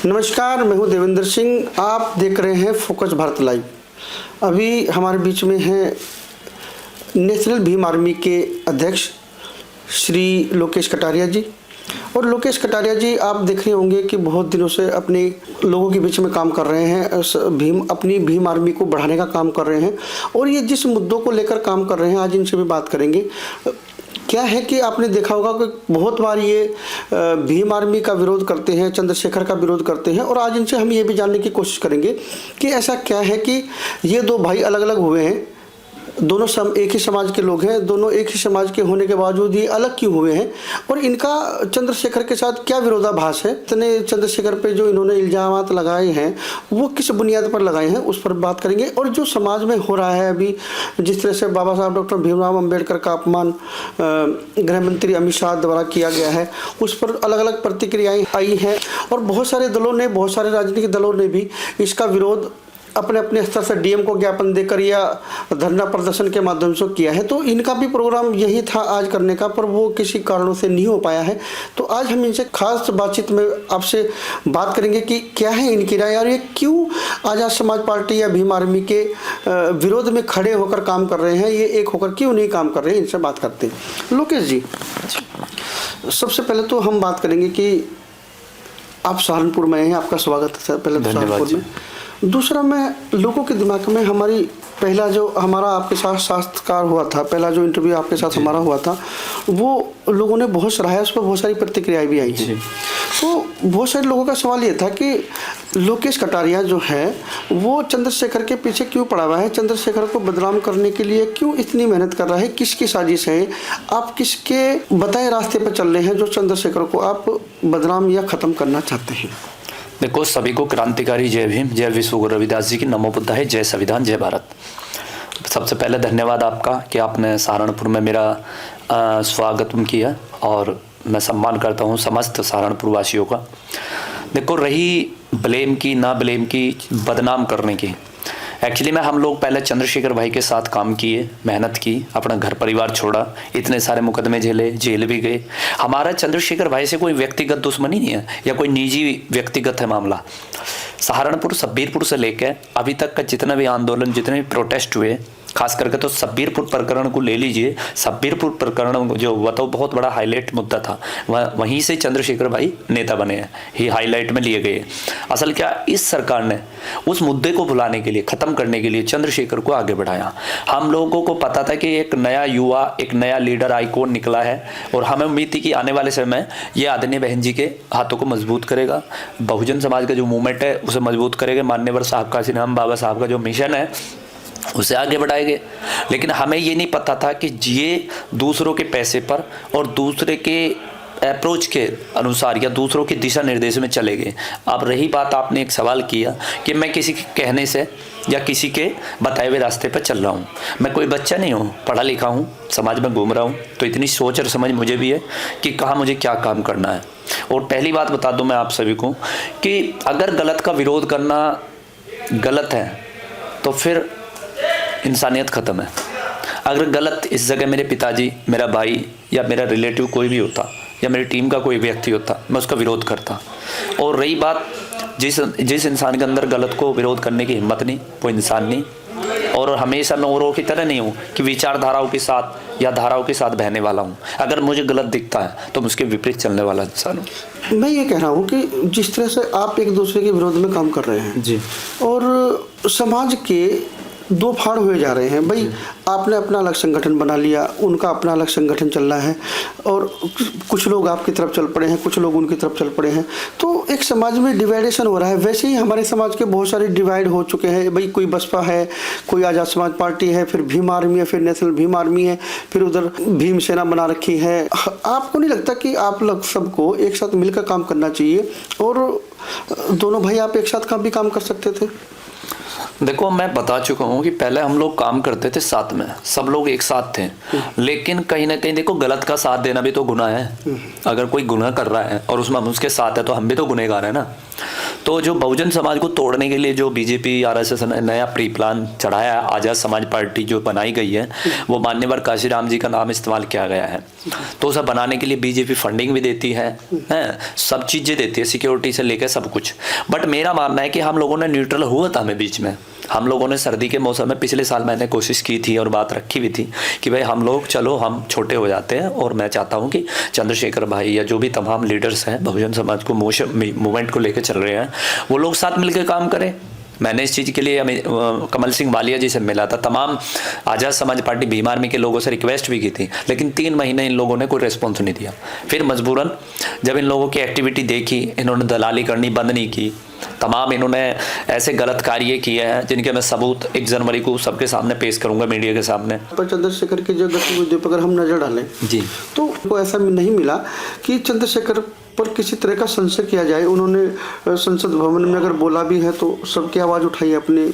नमस्कार, मैं हूं देवेंद्र सिंह। आप देख रहे हैं फोकस भारत लाइव। अभी हमारे बीच में हैं नेशनल भीम आर्मी के अध्यक्ष श्री लोकेश कटारिया जी। और लोकेश कटारिया जी, आप देख रहे होंगे कि बहुत दिनों से अपने लोगों के बीच में काम कर रहे हैं, अपनी भीम आर्मी को बढ़ाने का काम कर रहे हैं। और ये जिस मुद्दों को लेकर काम कर रहे हैं, आज इनसे भी बात करेंगे। क्या है कि आपने देखा होगा कि बहुत बार ये भीम आर्मी का विरोध करते हैं, चंद्रशेखर का विरोध करते हैं। और आज इनसे हम ये भी जानने की कोशिश करेंगे कि ऐसा क्या है कि ये दो भाई अलग अलग हुए हैं, दोनों एक ही समाज के लोग हैं, दोनों एक ही समाज के होने के बावजूद ये अलग क्यों हुए हैं, और इनका चंद्रशेखर के साथ क्या विरोधाभास है। इतने चंद्रशेखर पे जो इन्होंने इल्जामात लगाए हैं वो किस बुनियाद पर लगाए हैं, उस पर बात करेंगे। और जो समाज में हो रहा है अभी, जिस तरह से बाबा साहब डॉक्टर भीमराव अंबेडकर का अपमान गृह मंत्री अमित शाह द्वारा किया गया है, उस पर अलग अलग प्रतिक्रियाएं आई हैं। और बहुत सारे दलों ने, बहुत सारे राजनीतिक दलों ने भी इसका विरोध अपने अपने स्तर से डीएम को ज्ञापन देकर या धरना प्रदर्शन के माध्यम से किया है। तो इनका भी प्रोग्राम यही था आज करने का, पर वो किसी कारणों से नहीं हो पाया है। तो आज हम इनसे खास बातचीत में आपसे बात करेंगे कि क्या है इनकी राय और ये क्यों आज़ाद समाज पार्टी या भीम आर्मी के विरोध में खड़े होकर काम कर रहे हैं, ये एक होकर क्यों नहीं काम कर रहे हैं। इनसे बात करते हैं। लोकेश जी, सबसे पहले तो हम बात करेंगे कि आप सहारनपुर में हैं, आपका स्वागत है पहले तो सहारनपुर में। दूसरा, मैं लोगों के दिमाग में हमारी पहला जो हमारा आपके साथ साक्षात्कार हुआ था, पहला जो इंटरव्यू आपके साथ हमारा हुआ था, वो लोगों ने बहुत सराहा, उस पर बहुत सारी प्रतिक्रियाएं भी आई हैं। तो बहुत सारे लोगों का सवाल ये था कि लोकेश कटारिया जो है वो चंद्रशेखर के पीछे क्यों पड़ा हुआ है, चंद्रशेखर को बदनाम करने के लिए क्यों इतनी मेहनत कर रहा है, किसकी साजिश है, आप किसके बताए रास्ते पर चल रहे हैं जो चंद्रशेखर को आप बदनाम या ख़त्म करना चाहते हैं। देखो, सभी को क्रांतिकारी जय भीम, जय विश्व गुरु रविदास जी की नमो बुद्धाय, जय संविधान, जय भारत। सबसे पहले धन्यवाद आपका कि आपने सहारनपुर में मेरा स्वागत किया, और मैं सम्मान करता हूँ समस्त सहारनपुर वासियों का। देखो, रही ब्लेम की ना ब्लेम की, बदनाम करने की, एक्चुअली में हम लोग पहले चंद्रशेखर भाई के साथ काम किए, मेहनत की, अपना घर परिवार छोड़ा, इतने सारे मुकदमे झेले, जेल भी गए। हमारा चंद्रशेखर भाई से कोई व्यक्तिगत दुश्मनी नहीं है या कोई निजी व्यक्तिगत है मामला। सहारनपुर सब्बीरपुर से लेकर अभी तक का जितना भी आंदोलन, जितने भी प्रोटेस्ट हुए, खास करके तो सब्बीरपुर प्रकरण को ले लीजिए। सब्बीरपुर प्रकरण जो हुआ था वो बहुत बड़ा हाईलाइट मुद्दा था, वहीं से चंद्रशेखर भाई नेता बने हैं, ही हाईलाइट में लिए गए। असल क्या, इस सरकार ने उस मुद्दे को भुलाने के लिए, खत्म करने के लिए चंद्रशेखर को आगे बढ़ाया। हम लोगों को पता था कि एक नया युवा, एक नया लीडर आइकॉन निकला है, और हमें उम्मीद थी कि आने वाले समय में ये आदरणीय बहन जी के हाथों को मजबूत करेगा, बहुजन समाज का जो मूवमेंट है उसे मजबूत करेगा, मान्यवर साहब का, सिन्हा बाबा साहब का जो मिशन है उसे आगे बढ़ाएंगे। लेकिन हमें ये नहीं पता था कि ये दूसरों के पैसे पर और दूसरे के अप्रोच के अनुसार या दूसरों के दिशा निर्देश में चले गए। अब रही बात, आपने एक सवाल किया कि मैं किसी के कहने से या किसी के बताए हुए रास्ते पर चल रहा हूँ। मैं कोई बच्चा नहीं हूँ, पढ़ा लिखा हूँ, समाज में घूम रहा हूँ, तो इतनी सोच और समझ मुझे भी है कि कहाँ मुझे क्या काम करना है। और पहली बात बता दूँ मैं आप सभी को कि अगर गलत का विरोध करना गलत है तो फिर इंसानियत ख़त्म है। अगर गलत इस जगह मेरे पिताजी, मेरा भाई या मेरा रिलेटिव कोई भी होता या मेरी टीम का कोई व्यक्ति होता, मैं उसका विरोध करता। और रही बात, जिस इंसान के अंदर गलत को विरोध करने की हिम्मत नहीं, वो इंसान नहीं। और हमेशा मैं औरों की तरह नहीं हूँ कि विचारधाराओं के साथ या धाराओं के साथ बहने वाला हूँ। अगर मुझे गलत दिखता है तो उसके विपरीत चलने वाला इंसान हूँ। मैं ये कह रहा हूँ कि जिस तरह से आप एक दूसरे के विरोध में काम कर रहे हैं जी, और समाज के दो फाड़ हुए जा रहे हैं भाई। आपने अपना अलग संगठन बना लिया, उनका अपना अलग संगठन चल रहा है, और कुछ लोग आपकी तरफ चल पड़े हैं, कुछ लोग उनकी तरफ चल पड़े हैं। तो एक समाज में डिवाइडेशन हो रहा है। वैसे ही हमारे समाज के बहुत सारे डिवाइड हो चुके हैं भाई। कोई बसपा है, कोई आज़ाद समाज पार्टी है, फिर भीम आर्मी है, फिर नेशनल भीम आर्मी है, फिर उधर भीम सेना बना रखी है। आपको नहीं लगता कि आप लोग सबको एक साथ मिलकर काम करना चाहिए, और दोनों भाई आप एक साथ भी काम कर सकते थे? देखो, मैं बता चुका हूँ कि पहले हम लोग काम करते थे साथ में, सब लोग एक साथ थे। लेकिन कहीं ना कहीं देखो, गलत का साथ देना भी तो गुनाह है। अगर कोई गुनाह कर रहा है और उसमें हम उसके साथ है तो हम भी तो गुनहगार है ना। तो जो बहुजन समाज को तोड़ने के लिए जो बीजेपी आरएसएस ने नया प्री प्लान चढ़ाया है, आज़ाद समाज पार्टी जो बनाई गई है, वो मान्यवर काशीराम जी का नाम इस्तेमाल किया गया है। तो उसे बनाने के लिए बीजेपी फंडिंग भी देती है, सब चीज़ें देती है, सिक्योरिटी से लेकर सब कुछ। बट मेरा मानना है कि हम लोगों ने न्यूट्रल हुआ था हमें बीच में, हम लोगों ने सर्दी के मौसम में पिछले साल मैंने कोशिश की थी और बात रखी भी थी कि भाई हम लोग चलो हम छोटे हो जाते हैं, और मैं चाहता हूं कि चंद्रशेखर भाई या जो भी तमाम लीडर्स हैं बहुजन समाज को मूवमेंट को लेकर चल रहे हैं, वो लोग साथ मिलकर काम करें। मैंने इस चीज़ के लिए कमल सिंह वालिया जी से मिला था, तमाम आज़ाद समाज पार्टी भीम आर्मी के लोगों से रिक्वेस्ट भी की थी, लेकिन 3 महीने इन लोगों ने कोई रिस्पॉन्स नहीं दिया। फिर मजबूरन जब इन लोगों की एक्टिविटी देखी, इन्होंने दलाली करनी बंद नहीं की, तमाम इन्होंने ऐसे गलत कार्य किए हैं जिनके मैं सबूत 1 जनवरी को सबके सामने पेश करूंगा, मीडिया के सामने। पर चंद्रशेखर की जो गतिविधियों पर अगर हम नजर डालें जी, तो वो ऐसा नहीं मिला कि चंद्रशेखर पर किसी तरह का संशय किया जाए। उन्होंने संसद भवन में अगर बोला भी है तो सबकी आवाज़ उठाई, अपने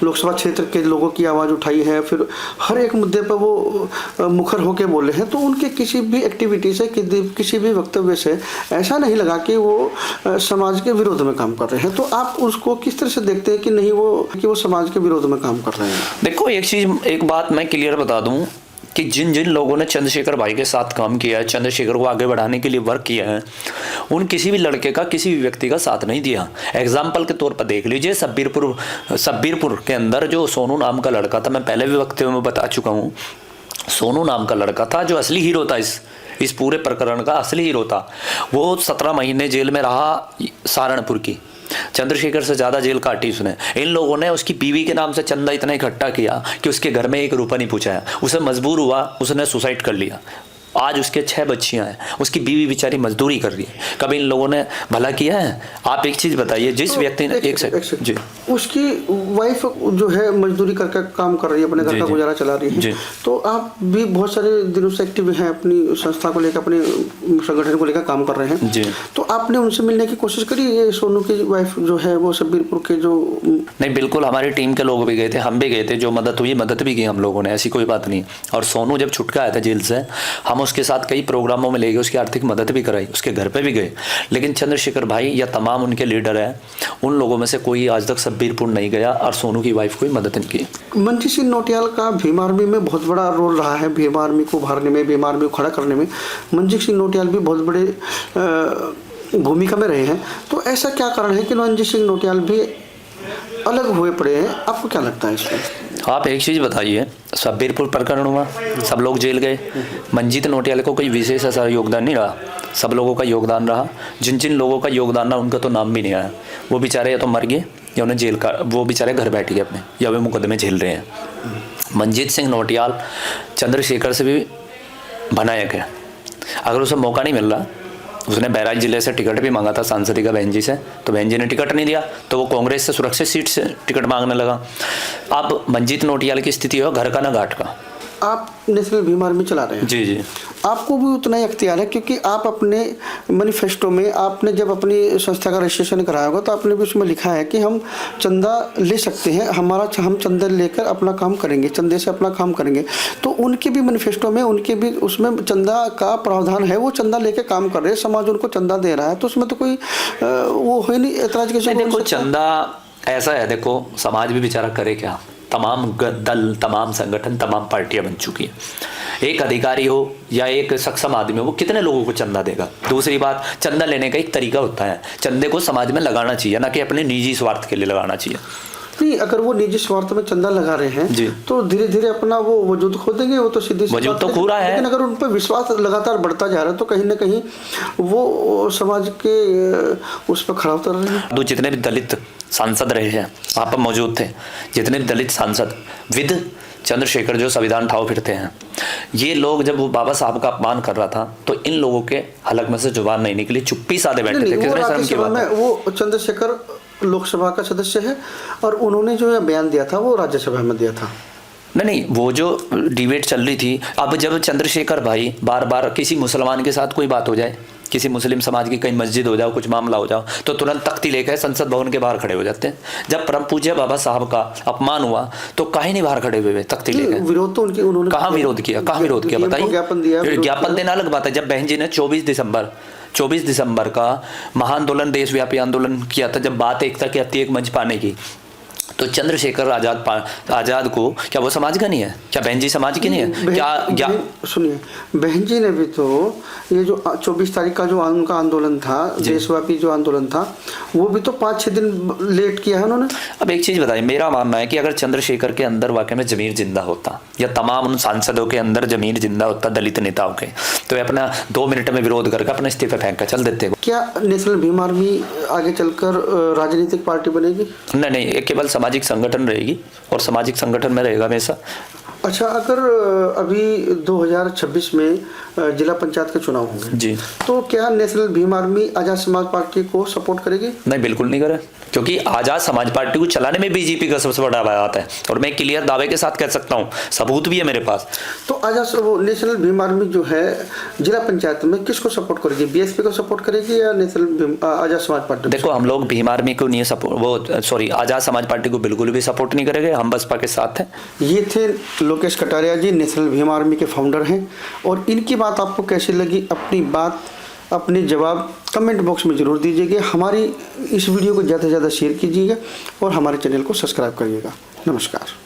लोकसभा क्षेत्र के लोगों की आवाज़ उठाई है, फिर हर एक मुद्दे पर वो मुखर होकर बोले हैं। तो उनके किसी भी एक्टिविटी से, किसी भी वक्तव्य से ऐसा नहीं लगा कि वो समाज के विरोध में काम कर रहे हैं। तो आप उसको किस तरह से देखते हैं कि नहीं वो समाज के विरोध में काम कर रहे हैं? देखो, एक बात मैं क्लियर बता दूं कि जिन जिन लोगों ने चंद्रशेखर भाई के साथ काम किया है, चंद्रशेखर को आगे बढ़ाने के लिए वर्क किया है, उन किसी भी लड़के का, किसी भी व्यक्ति का साथ नहीं दिया। एग्जाम्पल के तौर पर देख लीजिए, सब्बीरपुर के अंदर जो सोनू नाम का लड़का था, मैं पहले भी वक्तव्य में बता चुका हूँ, सोनू नाम का लड़का था जो असली हीरो था, इस पूरे प्रकरण का असली हीरो था। वो 17 महीने जेल में रहा सहारनपुर की, चंद्रशेखर से ज्यादा जेल काटी उसने। इन लोगों ने उसकी बीवी के नाम से चंदा इतना इकट्ठा किया कि उसके घर में 1 रुपया नहीं पूछा है। उसे मजबूर हुआ, उसने सुसाइड कर लिया। आज उसके 6 बच्चियां हैं, उसकी बीवी बेचारी मजदूरी कर रही है। कभी इन लोगों ने भला किया है? आप एक चीज बताइए, जिस व्यक्ति ने एक सेकंड जी, उसकी वाइफ जो है मजदूरी करके काम कर रही है, अपने घर का गुजारा चला रही है। तो आप भी बहुत सारे दिनों से एक्टिव हैं, अपनी संस्था को लेकर, अपने संगठन को लेकर काम कर रहे हैं। तो आपने उनसे मिलने की कोशिश करी? ये सोनू की वाइफ जो है वो सब्बीरपुर के जो नहीं, बिल्कुल हमारी टीम के लोग भी गए थे, हम भी गए थे, जो मदद हुई मदद भी की हम लोगों ने, ऐसी कोई बात नहीं। और सोनू जब छुटका आया था जेल से, हम उसके साथ कई प्रोग्रामों में ले गए, उसकी आर्थिक मदद भी कराई, उसके घर पे भी गए। लेकिन चंद्रशेखर भाई या तमाम उनके लीडर हैं, उन लोगों में से कोई आज तक सब्बीरपुर नहीं गया और सोनू की वाइफ कोई मदद नहीं की। मंजीत सिंह नौटियाल का भीम आर्मी में बहुत बड़ा रोल रहा है, भीम आर्मी को उभारने में, भीम आर्मी को खड़ा करने में मंजीत सिंह नौटियाल भी बहुत बड़े भूमिका में रहे हैं। तो ऐसा क्या कारण है कि मंजीत सिंह नौटियाल भी अलग हुए पड़े हैं? आपको क्या लगता है इसमें? आप एक चीज़ बताइए, सब्बीरपुर प्रकरण हुआ, सब लोग जेल गए, मंजीत नौटियाल को कोई विशेष ऐसा योगदान नहीं रहा, सब लोगों का योगदान रहा। जिन जिन लोगों का योगदान रहा उनका तो नाम भी नहीं आया। वो बेचारे या तो मर गए या उन्हें जेल का, वो बेचारे घर बैठ गए अपने, या वे मुकदमे झेल रहे हैं। मंजीत सिंह नौटियाल चंद्रशेखर से भी बनाया गया, अगर उसे मौका नहीं मिल रहा, उसने बहराइच जिले से टिकट भी मांगा था सांसदी का बहन जी से, तो बहन जी ने टिकट नहीं दिया, तो वो कांग्रेस से सुरक्षित सीट से टिकट मांगने लगा। अब मंजीत नौटियाल की स्थिति है घर का ना घाट का। आप नेशनल भीम आर्मी चला रहे हैं, जी जी, आपको भी उतना ही अख्तियार है, क्योंकि आप अपने मैनिफेस्टो में, आपने जब अपनी संस्था का रजिस्ट्रेशन कराया होगा तो आपने भी उसमें लिखा है कि हम चंदा ले सकते हैं, हम चंदा लेकर अपना काम करेंगे, चंदे से अपना काम करेंगे। तो उनके भी मैनिफेस्टो में, उनके भी उसमें चंदा का प्रावधान है, वो चंदा लेकर काम कर रहे हैं, समाज उनको चंदा दे रहा है, तो उसमें तो कोई वो है नहीं, ऐतराज कैसे? देखो चंदा ऐसा है, देखो समाज भी बेचारा करे क्या, तमाम दल, तमाम संगठन, तमाम पार्टियां बन चुकी हैं। एक अधिकारी हो या एक सक्षम आदमी हो, वो कितने लोगों को चंदा देगा? दूसरी बात, चंदा लेने का एक तरीका होता है, चंदे को समाज में लगाना चाहिए, ना कि अपने निजी स्वार्थ के लिए लगाना चाहिए। नहीं, अगर वो निजी स्वार्थ में चंदा लगा रहे हैं तो धीरे धीरे अपना वो वजूद खो देंगे, वो तो सीधी वजूद तो खो रहा है। लेकिन अगर उन पर विश्वास लगातार बढ़ता जा रहा है तो कहीं ना कहीं वो समाज के उस पर खड़ा उतर रहे हैं। जितने भी दलित सांसद रहे हैं वहाँ पर मौजूद थे, जितने भी दलित सांसद विद चंद्रशेखर जो संविधान ठाव फिरते हैं, ये लोग जब वो बाबा साहब का अपमान कर रहा था तो इन लोगों के हलक में से जुबान नहीं निकली, चुप्पी साधे बैठे थे। किसने शर्म की बात है? वो चंद्रशेखर लोकसभा का सदस्य है और उन्होंने जो बयान दिया था वो राज्यसभा में दिया था। नहीं, वो जो डिबेट चल रही थी, अब जब चंद्रशेखर भाई बार बार किसी मुसलमान के साथ कोई बात हो जाए, किसी मुस्लिम समाज की कहीं मस्जिद हो जाओ, कुछ मामला हो जाओ, तो तुरंत तख्ती लेकर संसद भवन के बाहर खड़े हो जाते हैं। जब परम पूज्य बाबा साहब का अपमान हुआ तो काहे नहीं बाहर खड़े हुए तख्ती लेकर? विरोध तो उन्होंने कहाँ विरोध किया, कहाँ विरोध किया बताइए? ज्ञापन दिया, ज्ञापन देना अलग बात है। जब बहन जी ने 24 24 दिसंबर का महाआंदोलन, देशव्यापी आंदोलन किया था, जब बात एकता की आती है एक मंच पाने की, तो चंद्रशेखर आजाद को क्या वो समाज का नहीं है? क्या बहन जी समाज की नहीं है? क्या सुनिए, बहन जी ने भी तो ये जो 24 तारीख का जो उनका आंदोलन था, देशव्यापी जो आंदोलन था, वो भी तो 5-6 दिन लेट किया है उन्होंने। अब एक चीज बताइए, मेरा मानना है कि अगर चंद्रशेखर के अंदर वाकई में जमीर जिंदा होता, या तमाम उन सांसदों के अंदर जमीर जिंदा होता, दलित नेताओं के, तो वे अपना 2 मिनट में विरोध करके अपना इस्तीफा फेंक कर चल देते। क्या नेशनल भीम आर्मी आगे चलकर राजनीतिक पार्टी बनेगी? नहीं, ये केवल सामाजिक संगठन रहेगी और सामाजिक संगठन में रहेगा हमेशा। अच्छा, अगर अभी 2026 में जिला पंचायत के चुनाव होंगे जी, तो क्या national Bhim army Azad Samaj party को सपोर्ट करेगी? नहीं, बिल्कुल नहीं करे, क्योंकि आजाद समाज पार्टी को चलाने में बीजेपी का सबसे बड़ा बात है, और मैं क्लियर दावे के साथ कह सकता हूँ, सबूत भी है मेरे पास। तो नेशनल भीम आर्मी जो है जिला पंचायत में किसको सपोर्ट करेगी? बीएसपी को सपोर्ट करेगी या नेशनल आजाद समाज पार्टी? देखो, हम लोग भीम आर्मी को नहीं सपोर्ट, आजाद समाज पार्टी को बिल्कुल भी सपोर्ट नहीं करेंगे, हम बसपा के साथ हैं। ये थे लोकेश कटारिया जी, नेशनल भीम आर्मी के फाउंडर हैं, और इनकी बात आपको कैसी लगी, अपने जवाब कमेंट बॉक्स में ज़रूर दीजिएगा। हमारी इस वीडियो को ज़्यादा से ज़्यादा शेयर कीजिएगा और हमारे चैनल को सब्सक्राइब करिएगा। नमस्कार।